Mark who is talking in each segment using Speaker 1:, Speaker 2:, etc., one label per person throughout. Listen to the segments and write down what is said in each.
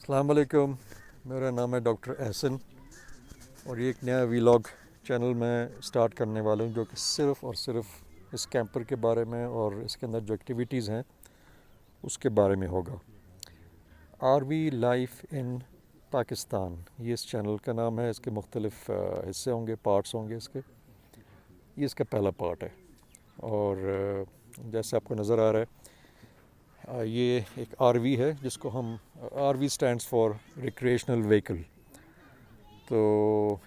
Speaker 1: السلام علیکم، میرا نام ہے ڈاکٹر احسن اور یہ ایک نیا ویلاگ چینل میں سٹارٹ کرنے والا ہوں جو کہ صرف اور صرف اس کیمپر کے بارے میں اور اس کے اندر جو ایکٹیویٹیز ہیں اس کے بارے میں ہوگا۔ آر وی لائف ان پاکستان، یہ اس چینل کا نام ہے۔ اس کے مختلف حصے ہوں گے، پارٹس ہوں گے اس کے۔ یہ اس کا پہلا پارٹ ہے اور جیسے آپ کو نظر آ رہا ہے یہ ایک آر وی ہے جس کو ہم R V stands for recreational vehicle, تو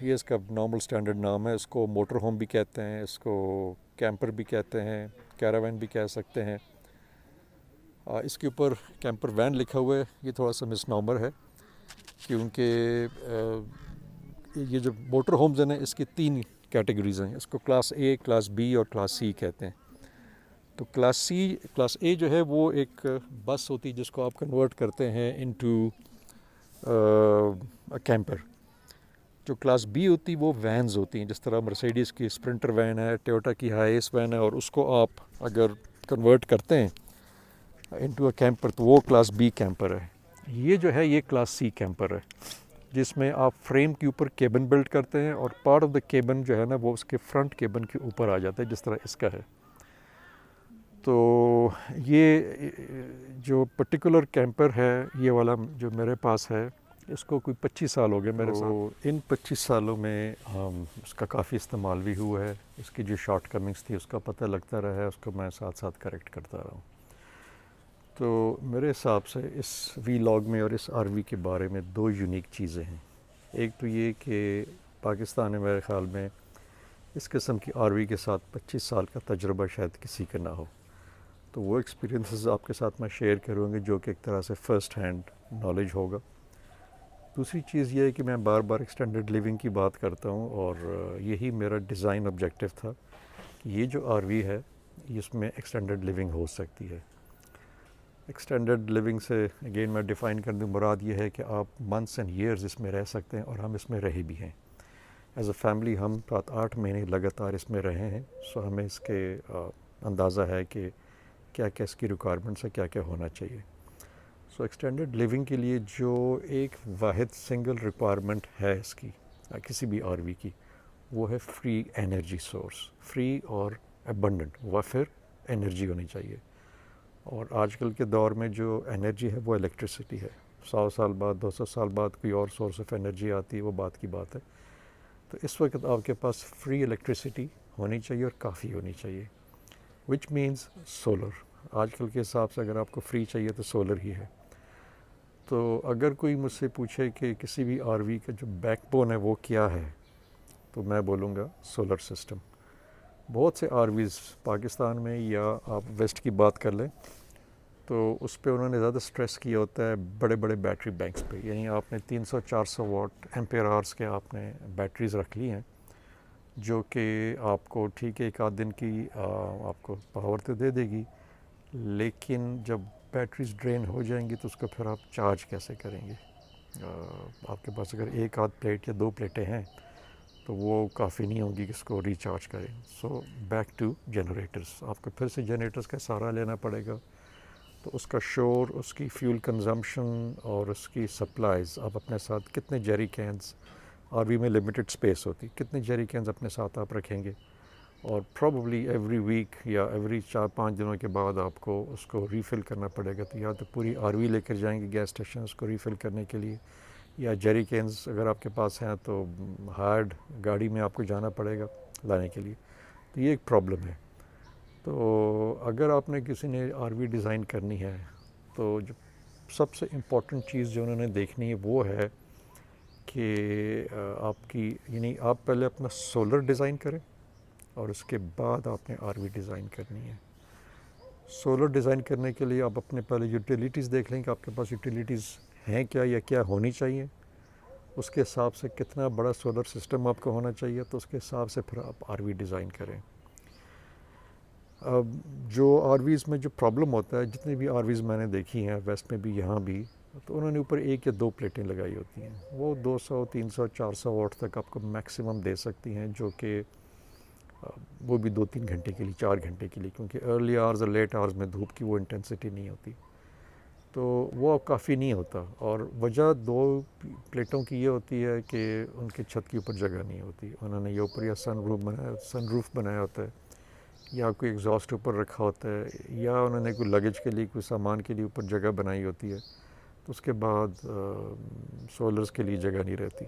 Speaker 1: یہ اس کا نارمل اسٹینڈرڈ نام ہے۔ اس کو موٹر ہوم بھی کہتے ہیں، اس کو کیمپر بھی کہتے ہیں، کیراوین بھی کہہ سکتے ہیں۔ اس کے اوپر کیمپر وین لکھا ہوا ہے، یہ تھوڑا سا مس نامر ہے کیونکہ یہ جو موٹر ہومز ہیں اس کی 3 کیٹیگریز ہیں۔ اس کو کلاس اے، کلاس بی اور کلاس سی کہتے ہیں۔ تو کلاس اے جو ہے وہ ایک بس ہوتی ہے جس کو آپ کنورٹ کرتے ہیں انٹو کیمپر۔ جو کلاس بی ہوتی وہ وینز ہوتی ہیں، جس طرح مرسیڈیز کی اسپرنٹر وین ہے، ٹویوٹا کی ہائیس وین ہے، اور اس کو آپ اگر کنورٹ کرتے ہیں انٹو اے کیمپر تو وہ کلاس بی کیمپر ہے۔ یہ جو ہے یہ کلاس سی کیمپر ہے جس میں آپ فریم کے اوپر کیبن بلڈ کرتے ہیں اور پارٹ آف دا کیبن جو ہے نا وہ اس کے فرنٹ کیبن کے اوپر آ جاتا ہے، جس طرح اس کا ہے۔ تو یہ جو پرٹیکولر کیمپر ہے یہ والا جو میرے پاس ہے، اس کو کوئی 25 سال ہو گئے میرے ساتھ۔ ان 25 سالوں میں اس کا کافی استعمال بھی ہوا ہے۔ اس کی جو شارٹ کمنگس تھی اس کا پتہ لگتا رہا ہے، اس کو میں ساتھ ساتھ کریکٹ کرتا رہا ہوں۔ تو میرے حساب سے اس وی لاگ میں اور اس آر وی کے بارے میں 2 یونیک چیزیں ہیں۔ ایک تو یہ کہ پاکستان میں میرے خیال میں اس قسم کی آر وی کے ساتھ 25 سال کا تجربہ شاید کسی کا نہ ہو، تو وہ ایکسپیرینسز آپ کے ساتھ میں شیئر کروں گی جو کہ ایک طرح سے فرسٹ ہینڈ نالج ہوگا۔ دوسری چیز یہ ہے کہ میں بار بار ایکسٹینڈڈ لیونگ کی بات کرتا ہوں اور یہی میرا ڈیزائن آبجیکٹیو تھا کہ یہ جو آر وی ہے اس میں ایکسٹینڈڈ لیونگ ہو سکتی ہے۔ ایکسٹینڈڈ لیونگ سے اگین میں ڈیفائن کر دوں، مراد یہ ہے کہ آپ منتھس اینڈ ایئرز اس میں رہ سکتے ہیں، اور ہم اس میں رہے بھی ہیں۔ ایز اے فیملی ہم 8 مہینے لگاتار اس میں رہے ہیں، سو ہمیں اس کے اندازہ ہے کہ کیا کیا اس کی ریکوائرمنٹس ہے، کیا کیا ہونا چاہیے۔ سو ایکسٹینڈڈ لیونگ کے لیے جو ایک واحد سنگل ریکوائرمنٹ ہے اس کی کسی بھی آر وی کی، وہ ہے فری انرجی سورس، فری اور ابنڈنٹ وافر انرجی ہونی چاہیے۔ اور آج کل کے دور میں جو انرجی ہے وہ الیکٹرسٹی ہے۔ 100 سال بعد، 200 سال بعد کوئی اور سورس آف انرجی آتی ہے، وہ بات کی بات ہے۔ تو اس وقت آپ کے پاس فری الیکٹرسٹی ہونی چاہیے اور کافی ہونی چاہیے، وچ مینز سولر۔ آج کل کے حساب سے اگر آپ کو فری چاہیے تو سولر ہی ہے۔ تو اگر کوئی مجھ سے پوچھے کہ کسی بھی آر وی کا جو بیک بون ہے وہ کیا ہے، تو میں بولوں گا سولر سسٹم۔ بہت سے آر ویز پاکستان میں یا آپ ویسٹ کی بات کر لیں تو اس پہ انہوں نے زیادہ سٹریس کیا ہوتا ہے بڑے بڑے بیٹری بینکس پہ، یعنی آپ نے 300-400 واٹ ایمپیئر آورس کے آپ نے بیٹریز رکھ لی ہیں جو کہ آپ کو ٹھیک ہے 1 آدھ دن کی آپ کو پاور تو دے دے گی، لیکن جب بیٹریز ڈرین ہو جائیں گی تو اس کو پھر آپ چارج کیسے کریں گے؟ آپ کے پاس اگر 1 آدھ پلیٹ یا 2 پلیٹیں ہیں تو وہ کافی نہیں ہوگی کہ اس کو ریچارج کریں۔ سو بیک ٹو جنریٹرز، آپ کو پھر سے جنریٹرز کا سہارا لینا پڑے گا۔ تو اس کا شور، اس کی فیول کنزمپشن اور اس کی سپلائز، آپ اپنے ساتھ کتنے جیری کینز، آر وی میں لمیٹڈ سپیس ہوتی، کتنے جیری کینز اپنے ساتھ آپ رکھیں گے، اور پروبیبلی ایوری ویک یا ایوری 4-5 دنوں کے بعد آپ کو اس کو ریفل کرنا پڑے گا۔ تو یا تو پوری آر وی لے کر جائیں گے گیس اسٹیشن اس کو ریفل کرنے کے لیے، یا جیری کینز اگر آپ کے پاس ہیں تو ہارڈ گاڑی میں آپ کو جانا پڑے گا لانے کے لیے۔ تو یہ ایک پرابلم ہے۔ تو اگر آپ نے کسی نے آر وی ڈیزائن کرنی ہے تو جو سب سے امپورٹنٹ چیز جو انہوں نے دیکھنی ہے وہ ہے کہ آپ کی، یعنی آپ پہلے اپنا سولر ڈیزائن کریں اور اس کے بعد آپ نے آر وی ڈیزائن کرنی ہے۔ سولر ڈیزائن کرنے کے لیے آپ اپنے پہلے یوٹیلیٹیز دیکھ لیں کہ آپ کے پاس یوٹیلیٹیز ہیں کیا یا کیا ہونی چاہیے، اس کے حساب سے کتنا بڑا سولر سسٹم آپ کو ہونا چاہیے، تو اس کے حساب سے پھر آپ آر وی ڈیزائن کریں۔ اب جو آر ویز میں جو پرابلم ہوتا ہے، جتنی بھی آر ویز میں نے دیکھی ہیں ویسٹ میں بھی یہاں بھی، تو انہوں نے اوپر 1 یا 2 پلیٹیں لگائی ہوتی ہیں، وہ 200 300 400 واٹ تک آپ کو میکسیمم دے سکتی ہیں، جو کہ وہ بھی 2-3 گھنٹے کے لیے، 4 گھنٹے کے لیے، کیونکہ ارلی آورز اور لیٹ آورز میں دھوپ کی وہ انٹینسٹی نہیں ہوتی۔ تو وہ کافی نہیں ہوتا، اور وجہ دو پلیٹوں کی یہ ہوتی ہے کہ ان کی چھت کے اوپر جگہ نہیں ہوتی. انہوں نے یہ اوپر یا سن روف بنایا ہوتا ہے، یا کوئی ایگزاسٹ اوپر رکھا ہوتا ہے، یا انہوں نے کوئی لگیج کے لیے کوئی سامان کے لیے اوپر جگہ بنائی ہوتی ہے، تو اس کے بعد سولرز کے لیے جگہ نہیں رہتی.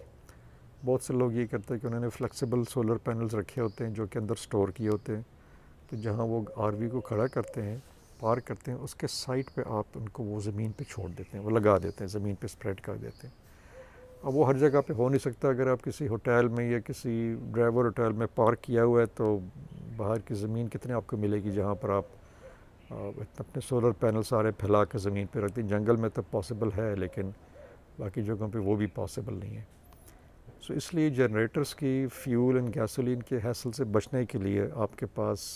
Speaker 1: بہت سے لوگ یہ کرتے ہیں کہ انہوں نے فلیکسیبل سولر پینلز رکھے ہوتے ہیں جو کہ اندر سٹور کیے ہوتے ہیں، تو جہاں وہ آر وی کو کھڑا کرتے ہیں، پارک کرتے ہیں، اس کے سائٹ پہ آپ ان کو وہ زمین پہ چھوڑ دیتے ہیں، وہ لگا دیتے ہیں، زمین پہ اسپریڈ کر دیتے ہیں. اب وہ ہر جگہ پہ ہو نہیں سکتا. اگر آپ کسی ہوٹل میں یا کسی ڈرائیور ہوٹل میں پارک کیا ہوا ہے تو باہر کی زمین کتنے آپ کو ملے گی جہاں پر آپ اپنے سولر پینل سارے پھیلا کے زمین پہ رکھتے ہیں. جنگل میں تو پاسبل ہے، لیکن باقی جگہوں پہ وہ بھی پاسبل نہیں ہے. سو اس لیے جنریٹرز کی فیول اینڈ گیسولین کے حاصل سے بچنے کے لیے آپ کے پاس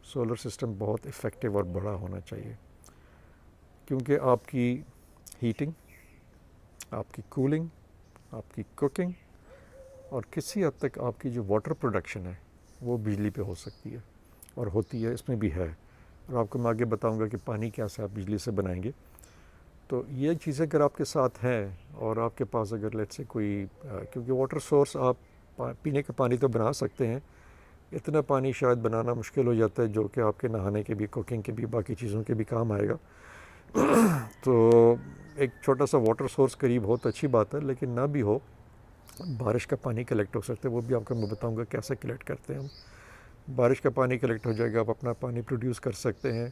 Speaker 1: سولر سسٹم بہت افیکٹو اور بڑا ہونا چاہیے، کیونکہ آپ کی ہیٹنگ، آپ کی کولنگ، آپ کی کوکنگ اور کسی حد تک آپ کی جو واٹر پروڈکشن ہے وہ بجلی پہ ہو سکتی ہے اور ہوتی ہے، اس میں بھی ہے. اور آپ کو میں آگے بتاؤں گا کہ پانی کیسے آپ بجلی سے بنائیں گے. تو یہ چیزیں اگر آپ کے ساتھ ہیں اور آپ کے پاس اگر لیٹ سے کوئی کیونکہ واٹر سورس آپ پینے کا پانی تو بنا سکتے ہیں، اتنا پانی شاید بنانا مشکل ہو جاتا ہے جو کہ آپ کے نہانے کے بھی، کوکنگ کے بھی، باقی چیزوں کے بھی کام آئے گا. تو ایک چھوٹا سا واٹر سورس قریب ہو تو اچھی بات ہے، لیکن نہ بھی ہو، بارش کا پانی کلیکٹ ہو سکتا ہے. وہ بھی آپ کو میں بتاؤں گا کیسے کلیکٹ کرتے ہیں ہم. بارش کا پانی کلیکٹ ہو جائے گا، آپ اپنا پانی پروڈیوس کر سکتے ہیں،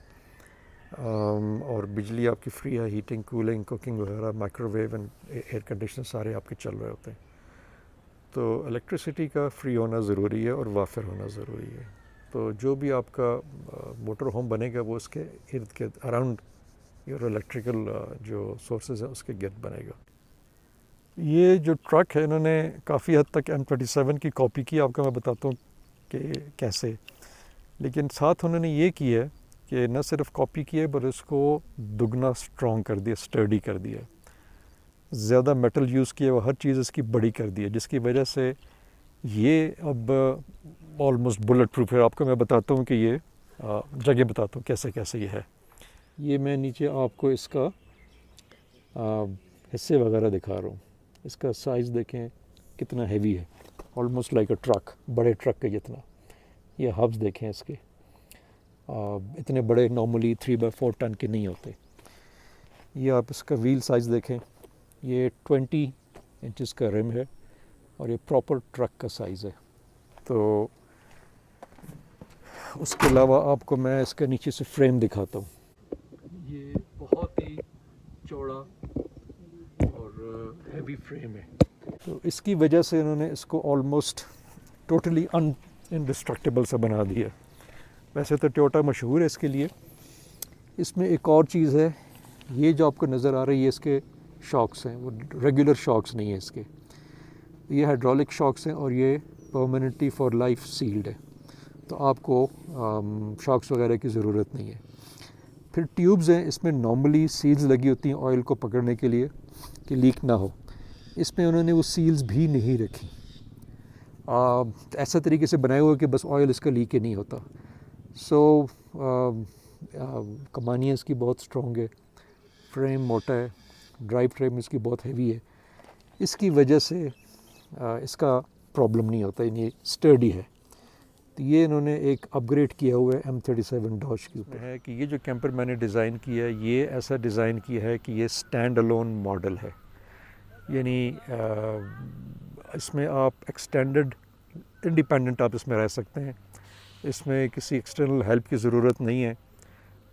Speaker 1: اور بجلی آپ کی فری ہے. ہیٹنگ، کولنگ، کوکنگ وغیرہ، microwave and air conditioner سارے آپ کے چل رہے ہوتے ہیں. تو الیکٹریسٹی کا فری ہونا ضروری ہے اور وافر ہونا ضروری ہے. تو جو بھی آپ کا موٹر ہوم بنے گا وہ اس کے ارد گرد اراؤنڈ اور الیکٹریکل جو سورسز ہیں اس کے گرد بنے گا. یہ جو ٹرک ہے انہوں نے کافی حد تک M27 کی کاپی کی. آپ کو میں بتاتا ہوں کہ کیسے. لیکن ساتھ انہوں نے یہ کی ہے کہ نہ صرف کاپی کی ہے پر اس کو دگنا اسٹرانگ کر دیا، اسٹرڈی کر دیا، زیادہ میٹل یوز کیا، وہ ہر چیز اس کی بڑی کر دی ہے، جس کی وجہ سے یہ اب آلموسٹ بلٹ پروف ہے. آپ کو میں بتاتا ہوں کہ یہ جگہ بتاتا ہوں کیسے کیسے یہ ہے. یہ میں نیچے آپ کو اس کا حصے وغیرہ دکھا رہا ہوں. اس کا سائز دیکھیں کتنا ہیوی ہے، آلموسٹ لائک اے ٹرک، بڑے ٹرک کا جتنا. یہ ہبز دیکھیں اس کے، اتنے بڑے نارملی 3/4 ٹن کے نہیں ہوتے. یہ آپ اس کا ویل سائز دیکھیں، یہ 20 انچز کا رم ہے اور یہ پراپر ٹرک کا سائز ہے. تو اس کے علاوہ آپ کو میں اس کا نیچے سے فریم دکھاتا ہوں. یہ بہت ہی چوڑا اور ہیوی فریم ہے. تو اس کی وجہ سے انہوں نے اس کو آلموسٹ ٹوٹلی انڈسٹرکٹیبل سا بنا دیا. ویسے تو ٹویوٹا مشہور ہے اس کے لیے. اس میں ایک اور چیز ہے، یہ جو آپ کو نظر آ رہی ہے اس کے شاکس ہیں، وہ ریگولر شاکس نہیں ہیں اس کے، یہ ہائیڈرولک شاکس ہیں اور یہ پرماننٹلی فار لائف سیلڈ ہے. تو آپ کو شاکس وغیرہ کی ضرورت نہیں ہے. پھر ٹیوبز ہیں، اس میں نارملی سیلز لگی ہوتی ہیں آئل کو پکڑنے کے لیے کہ لیک نہ ہو. اس میں انہوں نے وہ سیلز بھی نہیں رکھی. ایسا طریقے سے بنائے ہوئے کہ بس آئل اس کا لیک ہی نہیں ہوتا. سو کمانیاں اس کی بہت اسٹرانگ ہے، فریم موٹا ہے، ڈرائیو فریم اس کی بہت ہیوی ہے. اس کی وجہ سے اس کا پرابلم نہیں ہوتا، یعنی اسٹرڈی ہے. تو یہ انہوں نے ایک اپ گریڈ کیا ہوا ہے M37 ڈاش کے اوپر ہے کہ یہ جو کیمپر میں نے ڈیزائن کیا ہے یہ ایسا ڈیزائن کیا ہے کہ یہ اسٹینڈ الون ماڈل ہے. یعنی اس میں آپ ایکسٹینڈڈ انڈیپینڈنٹ آپ اس میں رہ سکتے ہیں. اس میں کسی ایکسٹرنل ہیلپ کی ضرورت نہیں ہے،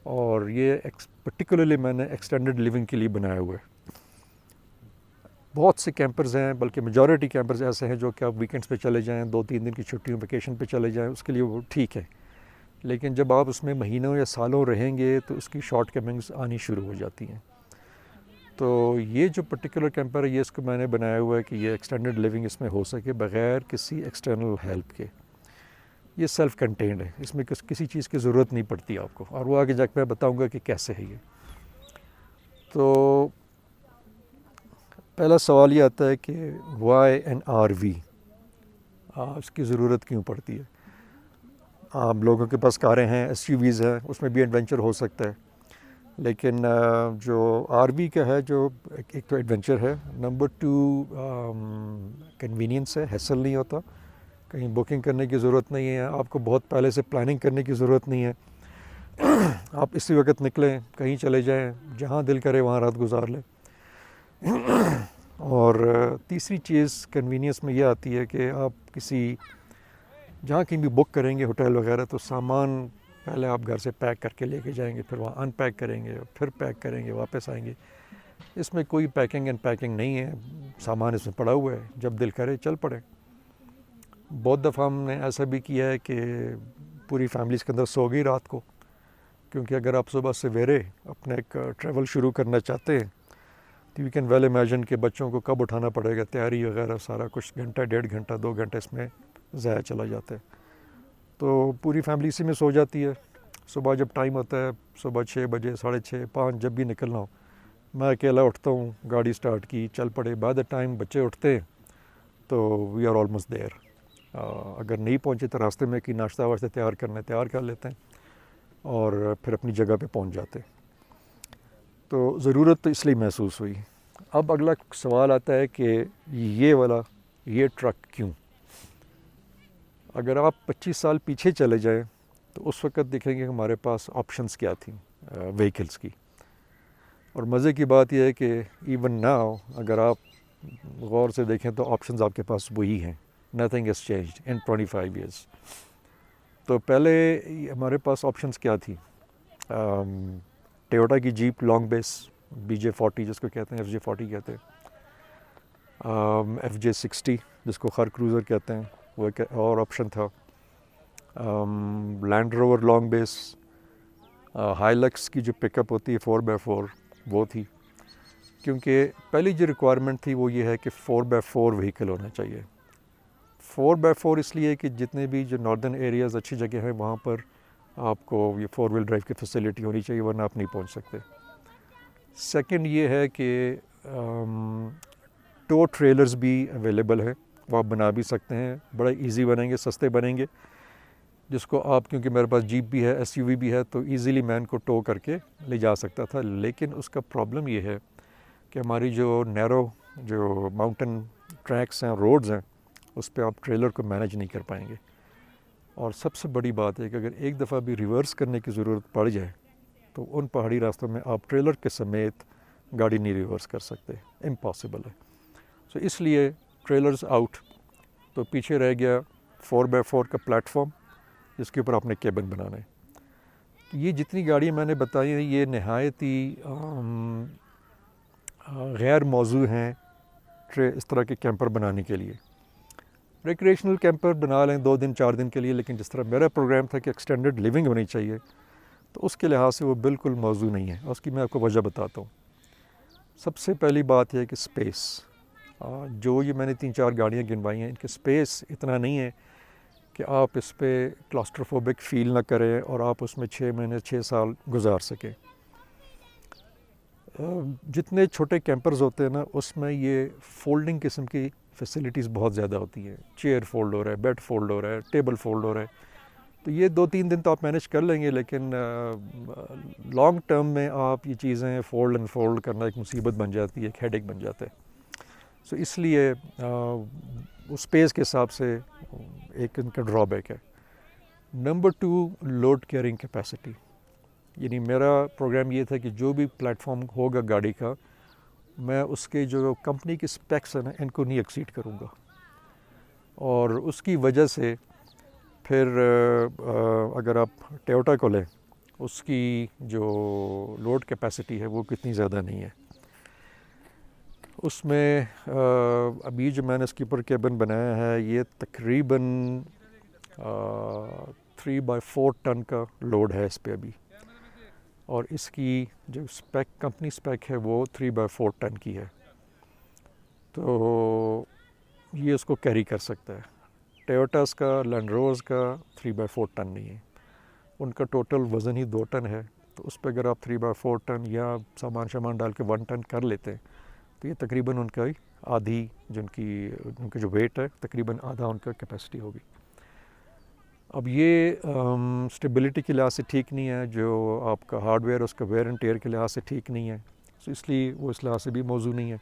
Speaker 1: اور یہ پرٹیکولرلی میں نے ایکسٹینڈڈ لیونگ کے لیے بنایا ہوا ہے. بہت سے کیمپرز ہیں، بلکہ میجورٹی کیمپرز ایسے ہیں جو کہ آپ ویکینڈس پہ چلے جائیں، 2-3 دن کی چھٹیوں ویکیشن پہ چلے جائیں، اس کے لیے وہ ٹھیک ہے. لیکن جب آپ اس میں مہینوں یا سالوں رہیں گے تو اس کی شارٹ کمنگز آنی شروع ہو جاتی ہیں. تو یہ جو پرٹیکولر کیمپر ہے یہ اس کو میں نے بنایا ہوا ہے کہ یہ ایکسٹینڈڈ لیونگ اس میں ہو سکے بغیر کسی ایکسٹرنل ہیلپ کے. یہ سیلف کنٹینڈ ہے، اس میں کسی چیز کی ضرورت نہیں پڑتی آپ کو، اور وہ آگے جا کے میں بتاؤں گا کہ کیسے ہے یہ. تو پہلا سوال یہ آتا ہے کہ وائی این آر وی، اس کی ضرورت کیوں پڑتی ہے. آپ لوگوں کے پاس کاریں ہیں، ایس یو ویز ہیں، اس میں بھی ایڈونچر ہو سکتا ہے. لیکن جو آر وی کا ہے جو ایک تو ایڈونچر ہے، نمبر 2 کنوینئنس ہے، ہیسل نہیں ہوتا، کہیں بکنگ کرنے کی ضرورت نہیں ہے، آپ کو بہت پہلے سے پلاننگ کرنے کی ضرورت نہیں ہے، آپ اسی وقت نکلیں، کہیں چلے جائیں، جہاں دل کرے وہاں رات گزار لیں۔ اور تیسری چیز کنوینئنس میں یہ آتی ہے کہ آپ جہاں کہیں بھی بک کریں گے ہوٹل وغیرہ، تو سامان پہلے آپ گھر سے پیک کر کے لے کے جائیں گے، پھر وہاں ان پیک کریں گے، پھر پیک کریں گے، واپس آئیں گے۔ اس میں کوئی پیکنگ اینڈ پیکنگ نہیں ہے، سامان اس میں پڑا ہوا ہے، جب دل کرے چل پڑے۔ بہت دفعہ ہم نے ایسا بھی کیا ہے کہ پوری فیملیز کے اندر سو گئی رات کو، کیونکہ اگر آپ صبح سویرے اپنا ایک ٹریول شروع کرنا چاہتے ہیں تو یو کین ویل امیجن کہ بچوں کو کب اٹھانا پڑے گا، تیاری وغیرہ سارا کچھ گھنٹہ 1.5 گھنٹہ 2 گھنٹے اس میں ضائع چلا جاتا ہے۔ تو پوری فیملی اسی میں سو جاتی ہے۔ صبح جب ٹائم ہوتا ہے، صبح 6 بجے 6:30 5 جب بھی نکلنا ہو، میں اکیلا اٹھتا ہوں، گاڑی سٹارٹ کی، چل پڑے۔ بعد ٹائم بچے اٹھتے ہیں تو وی آر آلموسٹ دیر۔ اگر نہیں پہنچے تو راستے میں کہ ناشتہ واشتہ تیار کرنا ہے تیار کر لیتے ہیں اور پھر اپنی جگہ پہ پہنچ جاتے ہیں۔ تو ضرورت تو اس لیے محسوس ہوئی۔ اب اگلا سوال آتا ہے کہ یہ ٹرک کیوں؟ اگر آپ 25 سال پیچھے چلے جائیں تو اس وقت دیکھیں گے ہمارے پاس آپشنز کیا تھیں وہیکلز کی، اور مزے کی بات یہ ہے کہ ایون ناؤ اگر آپ غور سے دیکھیں تو آپشنز آپ کے پاس وہی ہیں، nothing has changed in 25 years. تو پہلے ہمارے پاس آپشنز کیا تھی؟ ٹویوٹا کی جیپ لانگ بیس BJ40 جس کو کہتے ہیں، FJ40 کہتے ہیں، FJ60 جس کو خر کروزر کہتے ہیں، وہ ایک اور آپشن تھا۔ لینڈ روور لانگ بیس، ہائیلکس کی جو پک اپ ہوتی ہے 4x4 وہ تھی، کیونکہ پہلی جو ریکوائرمنٹ تھی وہ یہ ہے کہ 4x4 وہیکل ہونا چاہیے۔ 4x4 اس لیے کہ جتنے بھی جو ناردرن ایریاز اچھی جگہ ہیں وہاں پر آپ کو یہ 4 ویل ڈرائیو کی فیسلٹی ہونی چاہیے، ورنہ آپ نہیں پہنچ سکتے۔ سیکنڈ یہ ہے کہ ٹو ٹریلرز بھی اویلیبل ہیں، وہ آپ بنا بھی سکتے ہیں، بڑا ایزی بنیں گے، سستے بنیں گے، جس کو آپ، کیونکہ میرے پاس جیپ بھی ہے SUV بھی ہے، تو ایزیلی میں ان کو ٹو کر کے لے جا سکتا تھا۔ لیکن اس کا پرابلم یہ ہے کہ ہماری جو نیرو جو ماؤنٹین ٹریکس ہیں، روڈز ہیں، اس پہ آپ ٹریلر کو مینیج نہیں کر پائیں گے۔ اور سب سے بڑی بات ہے کہ اگر ایک دفعہ بھی ریورس کرنے کی ضرورت پڑ جائے تو ان پہاڑی راستوں میں آپ ٹریلر کے سمیت گاڑی نہیں ریورس کر سکتے، امپاسبل ہے۔ سو اس لیے ٹریلرز آؤٹ، تو پیچھے رہ گیا 4x4 کا پلیٹ فارم جس کے اوپر آپ نے کیبن بنانا ہے۔ یہ جتنی گاڑیاں میں نے بتائی ہیں یہ نہایت ہی غیر موزوں ہیں اس طرح کے کیمپر بنانے کے لیے۔ ریکریشنل کیمپر بنا لیں 2 دن 4 دن کے لیے، لیکن جس طرح میرا پروگرام تھا کہ ایکسٹینڈڈ لیونگ ہونی چاہیے، تو اس کے لحاظ سے وہ بالکل موزوں نہیں ہے۔ اس کی میں آپ کو وجہ بتاتا ہوں۔ سب سے پہلی بات یہ ہے کہ سپیس، جو یہ میں نے 3-4 گاڑیاں گنوائی ہیں، ان کے سپیس اتنا نہیں ہے کہ آپ اس پہ کلاسٹروفوبک فیل نہ کریں اور آپ اس میں 6 مہینے 6 سال گزار سکیں۔ جتنے چھوٹے کیمپرز ہوتے ہیں نا، اس میں یہ فولڈنگ قسم کی فیسلٹیز بہت زیادہ ہوتی ہیں، چیئر فولڈ ہو رہا ہے، بیڈ فولڈ ہو رہا ہے، ٹیبل فولڈ ہو رہا ہے، تو یہ 2-3 دن تو آپ مینیج کر لیں گے، لیکن لانگ ٹرم میں آپ یہ چیزیں فولڈ اینڈ فولڈ کرنا ایک مصیبت بن جاتی ہے، ایک ہیڈ ایک بن جاتا ہے۔ سو اس لیے اس پیس کے حساب سے ایک ان کا ڈرا بیک ہے۔ نمبر 2 لوڈ کیئرنگ کیپیسٹی، یعنی میرا پروگرام یہ تھا کہ جو بھی پلیٹ فارم ہوگا گاڑی کا، میں اس کے جو کمپنی کے سپیکس ہیں نا ان کو نہیں ایکسیڈ کروں گا، اور اس کی وجہ سے پھر اگر آپ ٹویوٹا کو لیں، اس کی جو لوڈ کیپیسٹی ہے وہ کتنی زیادہ نہیں ہے۔ اس میں ابھی جو میں نے اس کے اوپر کیبن بنایا ہے یہ تقریباً 3x4 ٹن کا لوڈ ہے اس پہ ابھی، اور اس کی جو کمپنی سپیک ہے وہ 3x4 ٹن کی ہے، تو یہ اس کو کیری کر سکتا ہے۔ ٹویوٹاز کا، لینڈ روورز کا 3x4 ٹن نہیں ہے، ان کا ٹوٹل وزن ہی 2 ٹن ہے، تو اس پہ اگر آپ 3x4 ٹن یا سامان ڈال کے 1 ٹن کر لیتے ہیں تو یہ تقریباً ان کا آدھی ان کا جو ویٹ ہے تقریباً آدھا ان کا کیپیسٹی ہوگی۔ اب یہ اسٹیبلٹی کے لحاظ سے ٹھیک نہیں ہے، جو آپ کا ہارڈ ویئر اس کا ویئر اینڈ ٹیئر کے لحاظ سے ٹھیک نہیں ہے، تو اس لیے وہ اس لحاظ سے بھی موضوع نہیں ہے۔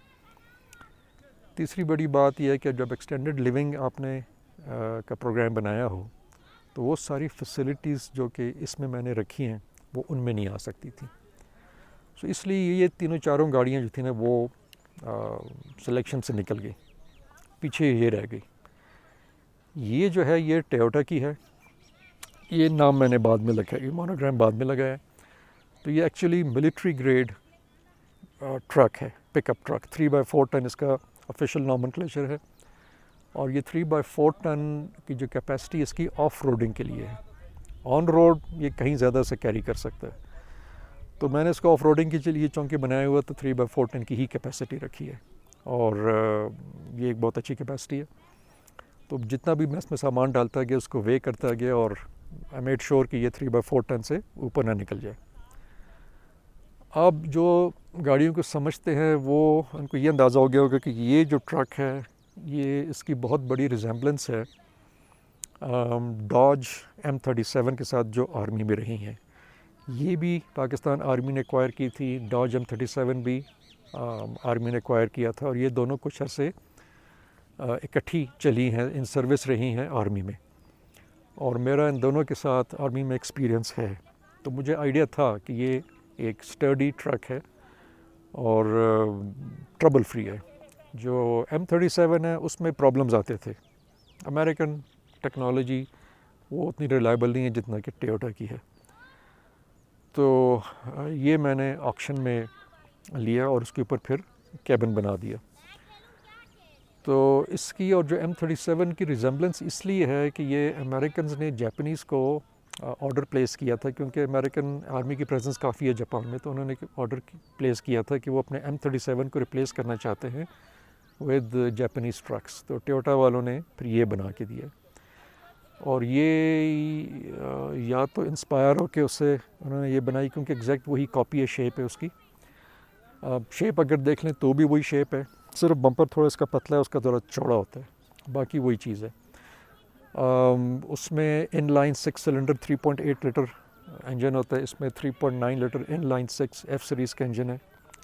Speaker 1: تیسری بڑی بات یہ ہے کہ جب ایکسٹینڈڈ لیونگ آپ نے کا پروگرام بنایا ہو تو وہ ساری فیسلٹیز جو کہ اس میں نے رکھی ہیں وہ ان میں نہیں آ سکتی تھیں، سو اس لیے یہ تینوں چاروں گاڑیاں جو تھیں نا وہ سلیکشن سے نکل گئی، پیچھے یہ رہ گئی۔ یہ جو ہے یہ ٹویوٹا کی ہے، یہ نام میں نے بعد میں لکھا ہے، یہ مونوگرام بعد میں لگایا ہے۔ تو یہ ایکچولی ملٹری گریڈ ٹرک ہے، پک اپ ٹرک، 3/4 ٹن اس کا آفیشیل نامنکلیچر ہے، اور یہ 3/4 ٹن کی جو کیپیسٹی اس کی آف روڈنگ کے لیے ہے، آن روڈ یہ کہیں زیادہ سے کیری کر سکتا ہے۔ تو میں نے اس کو آف روڈنگ کے لیے چونکہ بنایا ہوا تو 3/4 ٹن کی ہی کیپیسٹی رکھی ہے، اور یہ ایک بہت اچھی کیپیسٹی ہے۔ تو جتنا بھی میں اس میں سامان ڈالتا گیا اس کو وے کرتا گیا، اور آئی میڈ شور کہ یہ 3/4 ٹن سے اوپر نہ نکل جائے۔ اب جو گاڑیوں کو سمجھتے ہیں وہ ان کو یہ اندازہ ہو گیا ہوگا کہ یہ جو ٹرک ہے یہ اس کی بہت بڑی ریزیمبلنس ہے ڈاج M37 کے ساتھ جو آرمی میں رہی ہیں۔ یہ بھی پاکستان آرمی نے ایکوائر کی تھی، ڈاج M37 بھی آرمی نے ایکوائر کیا تھا، اور یہ دونوں کچھ عرصے اکٹھی چلی ہیں، ان سروس رہی ہیں آرمی میں، اور میرا ان دونوں کے ساتھ آرمی میں ایکسپیرینس ہے، تو مجھے آئیڈیا تھا کہ یہ ایک سٹرڈی ٹرک ہے اور ٹربل فری ہے۔ جو M37 ہے اس میں پرابلمز آتے تھے، امریکن ٹیکنالوجی وہ اتنی ریلائبل نہیں ہے جتنا کہ ٹویوٹا کی ہے۔ تو یہ میں نے آکشن میں لیا اور اس کے اوپر پھر کیبن بنا دیا۔ تو اس کی اور جو M37 کی ریزمبلنس اس لیے ہے کہ یہ امریکنز نے جاپنیز کو آرڈر پلیس کیا تھا، کیونکہ امریکن آرمی کی پریزنس کافی ہے جاپان میں، تو انہوں نے آرڈر پلیس کیا تھا کہ وہ اپنے M37 کو ریپلیس کرنا چاہتے ہیں ود جاپنیز ٹرکس، تو ٹویوٹا والوں نے پھر یہ بنا کے دیا، اور یہ یا تو انسپائر ہو کے اس سے انہوں نے یہ بنائی، کیونکہ ایگزیکٹ وہی کاپی ہے، شیپ ہے اس کی، شیپ اگر دیکھ لیں تو بھی وہی شیپ ہے، صرف بمپر تھوڑا اس کا پتلا ہے، اس کا تھوڑا چوڑا ہوتا ہے، باقی وہی چیز ہے۔ اس میں in line 6 cylinder 3.8 litre engine ہوتا ہے، اس میں 3.9 لیٹر ان لائن 6 ایف سیریز کا انجن ہے،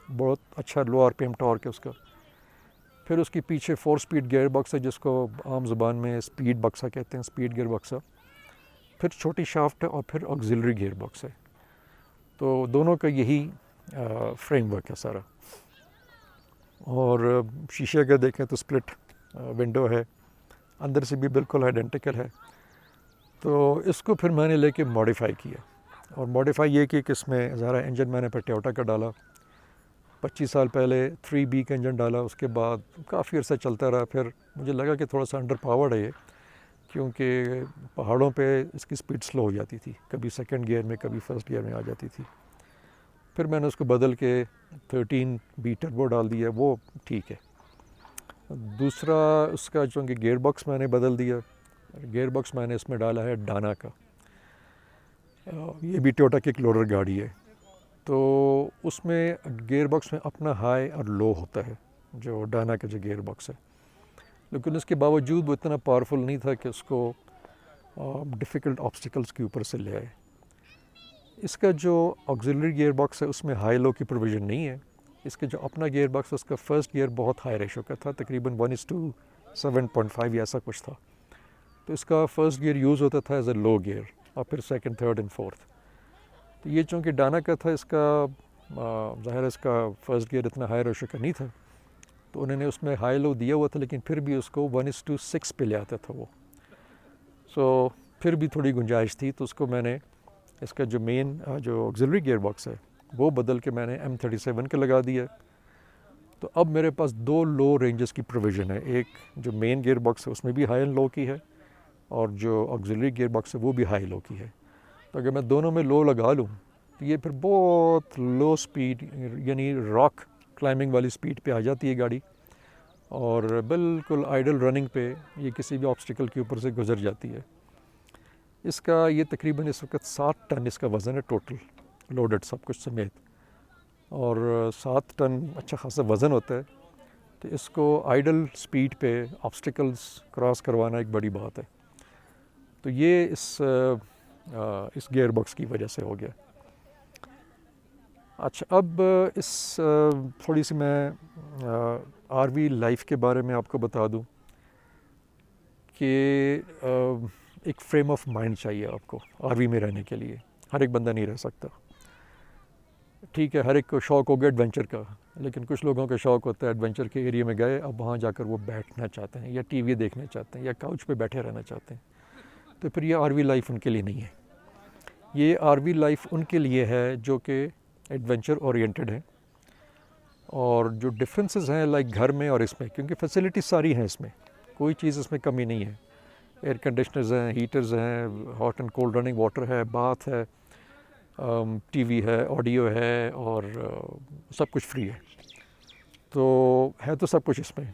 Speaker 1: بہت اچھا لو RPM ٹارک ہے اس کا۔ پھر اس کی پیچھے 4 سپیڈ گیئر باکس ہے، جس کو عام زبان میں سپیڈ بکسا کہتے ہیں، سپیڈ گیئر باکسا، پھر چھوٹی شافٹ ہے، اور پھر آکسیلری گیئر باکس ہے۔ تو دونوں کا یہی فریم ورک ہے سارا، اور شیشے اگر دیکھیں تو سپلٹ ونڈو ہے، اندر سے بھی بالکل آئیڈینٹیکل ہے۔ تو اس کو پھر میں نے لے کے ماڈیفائی کیا، اور ماڈیفائی یہ کہ اس میں ذرا انجن میں نے پھر ٹویوٹا کا ڈالا، 25 سال پہلے 3B کا انجن ڈالا، اس کے بعد کافی عرصہ چلتا رہا، پھر مجھے لگا کہ تھوڑا سا انڈر پاورڈ ہے یہ، کیونکہ پہاڑوں پہ اس کی سپیڈ سلو ہو جاتی تھی، کبھی سیکنڈ گیئر میں کبھی فرسٹ گیئر میں آ جاتی تھی۔ پھر میں نے اس کو بدل کے 13B ٹربو ڈال دیا، وہ ٹھیک ہے۔ دوسرا اس کا چونکہ گیئر باکس میں نے بدل دیا، گیئر باکس میں نے اس میں ڈالا ہے ڈانا کا، یہ بھی ٹویوٹا کی ایک لوڈر گاڑی ہے، تو اس میں گیئر باکس میں اپنا ہائی اور لو ہوتا ہے، جو ڈانا کا جو گیئر باکس ہے، لیکن اس کے باوجود وہ اتنا پاورفل نہیں تھا کہ اس کو ڈیفیکلٹ آبسٹیکلس کے اوپر سے لے آئے۔ اس کا جو آکسیلری گیئر باکس ہے اس میں ہائی لو کی پروویژن نہیں ہے، اس کے جو اپنا گیئر باکس ہے اس کا فرسٹ گیئر بہت ہائی ریشو کا تھا، تقریباً 1:7.5 یا ایسا کچھ تھا، تو اس کا فرسٹ گیئر یوز ہوتا تھا ایز اے لو گیئر، اور پھر سیکنڈ، تھرڈ اینڈ فورتھ۔ تو یہ چونکہ ڈانا کا تھا، اس کا ظاہر ہے اس کا فرسٹ گیئر اتنا ہائی ریشو کا نہیں تھا، تو انہوں نے اس میں ہائی لو دیا ہوا تھا، لیکن پھر بھی اس کو 1:6 پہ لے آتا تھا وہ، سو پھر بھی تھوڑی گنجائش تھی، تو اس کو میں نے اس کا جو مین جو آکسیلری گیئر باکس ہے وہ بدل کے میں نے M37 کے لگا دیا۔ تو اب میرے پاس 2 لو رینجز کی پروویژن ہے، ایک جو مین گیئر باکس ہے اس میں بھی ہائی اینڈ لو کی ہے، اور جو آکسیلری گیئر باکس ہے وہ بھی ہائی لو کی ہے۔ تو اگر میں دونوں میں لو لگا لوں تو یہ پھر بہت لو سپیڈ، یعنی راک کلائمبنگ والی سپیڈ پہ آ جاتی ہے گاڑی، اور بالکل آئیڈل رننگ پہ یہ کسی بھی آبسٹیکل کے اوپر سے گزر جاتی ہے۔ اس کا یہ تقریباً اس وقت 7 ٹن اس کا وزن ہے ٹوٹل لوڈڈ سب کچھ سمیت، اور 7 ٹن اچھا خاصا وزن ہوتا ہے، تو اس کو آئیڈل سپیڈ پہ آبسٹیکلز کراس کروانا ایک بڑی بات ہے۔ تو یہ اس گیئر باکس کی وجہ سے ہو گیا. اچھا اب تھوڑی سی میں آر وی لائف کے بارے میں آپ کو بتا دوں کہ ایک فریم آف مائنڈ چاہیے آپ کو آر وی میں رہنے کے لیے. ہر ایک بندہ نہیں رہ سکتا. ٹھیک ہے ہر ایک کو شوق ہوگا ایڈونچر کا، لیکن کچھ لوگوں کا شوق ہوتا ہے ایڈونچر کے ایریا میں گئے اب وہاں جا کر وہ بیٹھنا چاہتے ہیں یا ٹی وی دیکھنا چاہتے ہیں یا کاؤچ پہ بیٹھے رہنا چاہتے ہیں، تو پھر یہ آر وی لائف ان کے لیے نہیں ہے. یہ آر وی لائف ان کے لیے ہے جو کہ ایڈونچر اورینٹڈ ہیں، اور جو ڈفرینسز ہیں لائک گھر میں اور اس میں، کیونکہ فیسلٹیز ساری ہیں اس میں، کوئی چیز اس میں کمی نہیں ہے. ایئر کنڈیشنرز ہیں، ہیٹرز ہیں، hot and cold running water ہے، باتھ ہے، ٹی وی ہے، آڈیو ہے، اور سب کچھ فری ہے. تو ہے تو سب کچھ اس میں،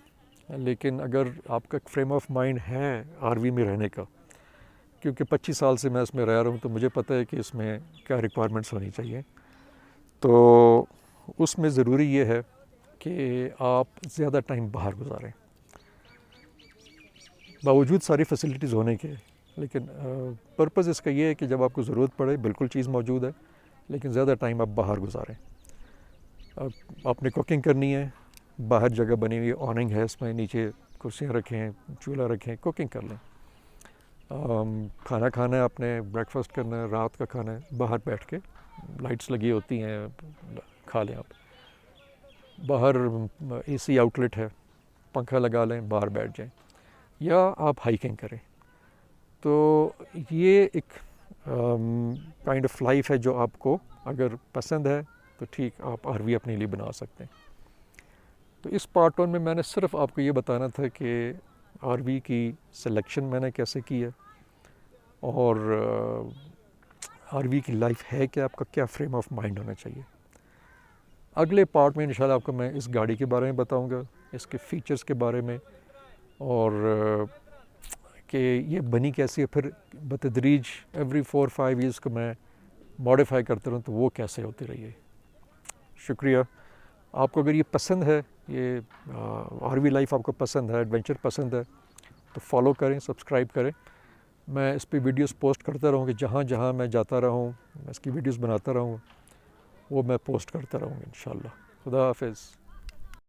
Speaker 1: لیکن اگر آپ کا فریم آف مائنڈ ہے آر وی میں رہنے کا، کیونکہ 25 سال سے میں اس میں رہ رہا ہوں تو مجھے پتہ ہے کہ اس میں کیا ریکوائرمنٹس ہونی چاہیے. تو اس میں ضروری یہ ہے کہ آپ زیادہ ٹائم باہر گزاریں، باوجود ساری فیسلٹیز ہونے کے. لیکن پرپز اس کا یہ ہے کہ جب آپ کو ضرورت پڑے بالکل چیز موجود ہے، لیکن زیادہ ٹائم آپ باہر گزاریں. آپ نے کوکنگ کرنی ہے، باہر جگہ بنی ہوئی آننگ ہے، اس میں نیچے کرسیاں رکھیں، چولہا رکھیں، کوکنگ کر لیں. کھانا کھانا ہے آپ نے، بریک فاسٹ کرنا ہے، رات کا کھانا ہے، باہر بیٹھ کے لائٹس لگی ہوتی ہیں کھا لیں. آپ باہر اے سی آؤٹ لیٹ ہے، پنکھا لگا لیں، باہر بیٹھ جائیں، یا آپ ہائیکنگ کریں. تو یہ ایک کائنڈ آف لائف ہے جو آپ کو اگر پسند ہے تو ٹھیک آپ آر وی اپنے لیے بنا سکتے ہیں. تو اس پارٹ 1 میں نے صرف آپ کو یہ بتانا تھا کہ آر وی کی سلیکشن میں نے کیسے کی ہے، اور آر وی کی لائف ہے کہ آپ کا کیا فریم آف مائنڈ ہونا چاہیے. اگلے پارٹ میں انشاءاللہ آپ کو میں اس گاڑی کے بارے میں بتاؤں گا، اس کے فیچرز کے بارے میں، اور کہ یہ بنی کیسی ہے. پھر بتدریج ایوری 4-5 ایئرس کو میں ماڈیفائی کرتا رہوں تو وہ کیسے ہوتی رہی ہے. شکریہ. آپ کو اگر یہ پسند ہے، یہ آر وی لائف آپ کو پسند ہے، ایڈونچر پسند ہے، تو فالو کریں، سبسکرائب کریں. میں اس پہ ویڈیوز پوسٹ کرتا رہوں گا، جہاں جہاں میں جاتا رہوں میں اس کی ویڈیوز بناتا رہوں، وہ میں پوسٹ کرتا رہوں گا انشاءاللہ. خدا حافظ.